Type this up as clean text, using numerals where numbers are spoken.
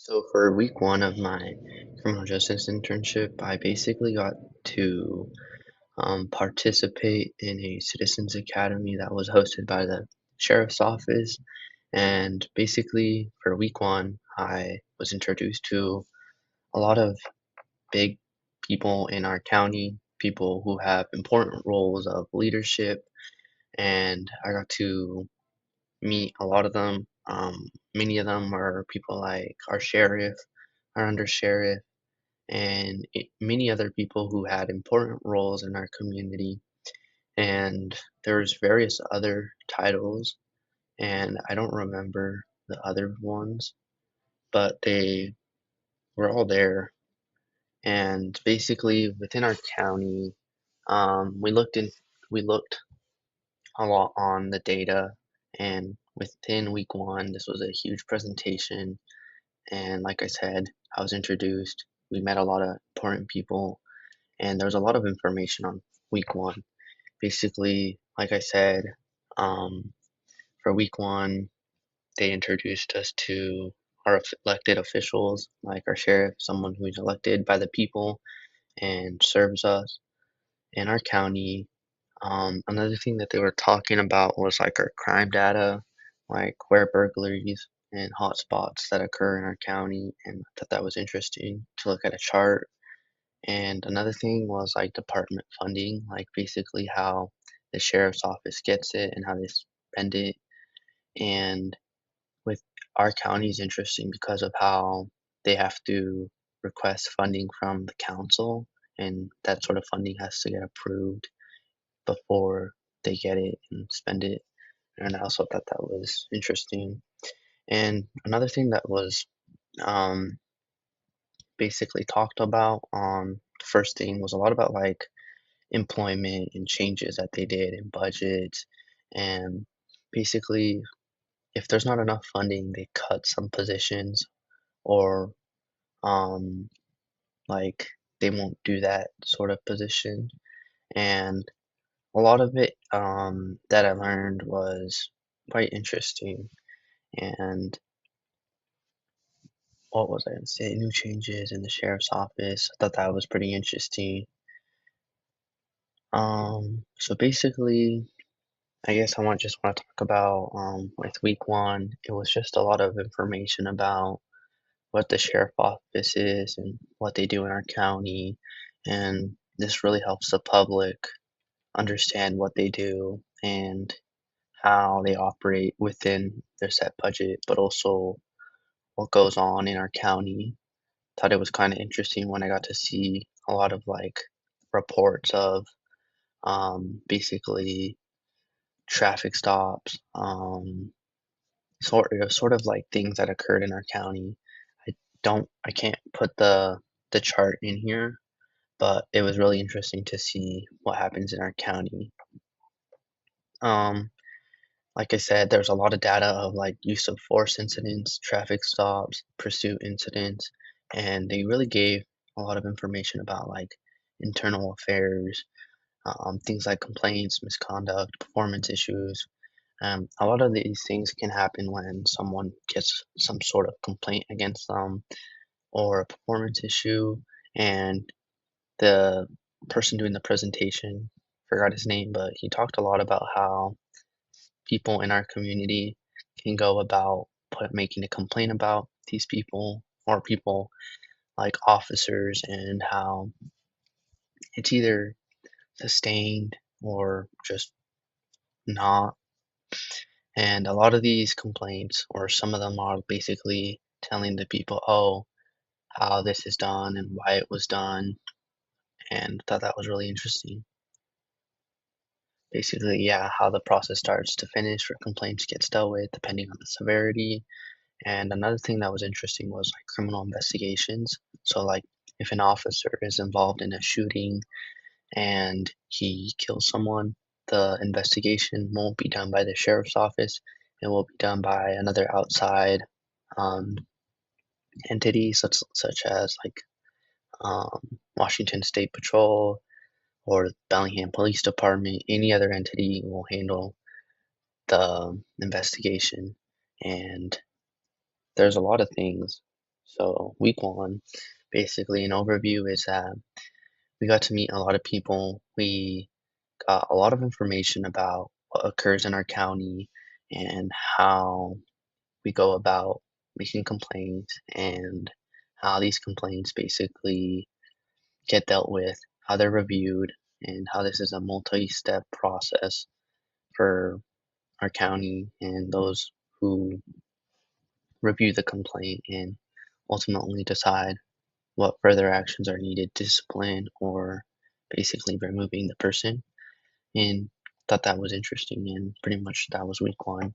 So for week one of my criminal justice internship, I basically got to participate in a citizens academy that was hosted by the sheriff's office. And basically, for week one, I was introduced to a lot of big people in our county, people who have important roles of leadership, and I got to meet a lot of them. Many of them are people like our sheriff, our under sheriff and many other people who had important roles in our community. And there's various other titles, and I don't remember the other ones, but they were all there. And basically, within our county, we looked a lot on the data, and within week one, this was a huge presentation. And like I said, I was introduced. We met a lot of important people, and there was a lot of information on week one. Basically, like I said, um, for week one, they introduced us to our elected officials, like our sheriff, someone who's elected by the people and serves us in our county. Another thing that they were talking about was like our crime data, like where burglaries and hotspots that occur in our county, and I thought that was interesting to look at a chart. And another thing was like department funding, like basically how the sheriff's office gets it and how they spend it. And with our county is interesting because of how they have to request funding from the council, and that sort of funding has to get approved before they get it and spend it. And I also thought that was interesting. And another thing that was um, basically talked about on the first thing was a lot about like employment and changes that they did in budgets. And basically, if there's not enough funding, they cut some positions or um, like they won't do that sort of position. And a lot of it that I learned was quite interesting. And what was I going to say? New changes in the sheriff's office. I thought that was pretty interesting. So basically, I guess just want to talk about with week one. It was just a lot of information about what the sheriff office is and what they do in our county, and this really helps the public understand what they do and how they operate within their set budget, but also what goes on in our county. Thought it was kind of interesting when I got to see a lot of like reports of basically traffic stops, sort of like things that occurred in our county. I can't put the chart in here, but it was really interesting to see what happens in our county. Um, like I said, there's a lot of data of like use of force incidents, traffic stops, pursuit incidents, and they really gave a lot of information about like internal affairs, things like complaints, misconduct, performance issues. A lot of these things can happen when someone gets some sort of complaint against them or a performance issue, and the person doing the presentation, forgot his name, but he talked a lot about how people in our community can go about making a complaint about these people or people like officers, and how it's either sustained or just not. And a lot of these complaints, or some of them, are basically telling the people, oh, how this is done and why it was done. And I thought that was really interesting. Basically, yeah, how the process starts to finish for complaints gets dealt with depending on the severity. And another thing that was interesting was like criminal investigations. So, like, if an officer is involved in a shooting and he kills someone, the investigation won't be done by the sheriff's office. It will be done by another outside um, entity, such as like Washington State Patrol or Bellingham Police Department. Any other entity will handle the investigation. And there's a lot of things. So week one, basically an overview is that we got to meet a lot of people. We got a lot of information about what occurs in our county and how we go about making complaints and how these complaints basically get dealt with, how they're reviewed, and how this is a multi-step process for our county and those who review the complaint and ultimately decide what further actions are needed, discipline or basically removing the person. And thought that was interesting, and pretty much that was week one.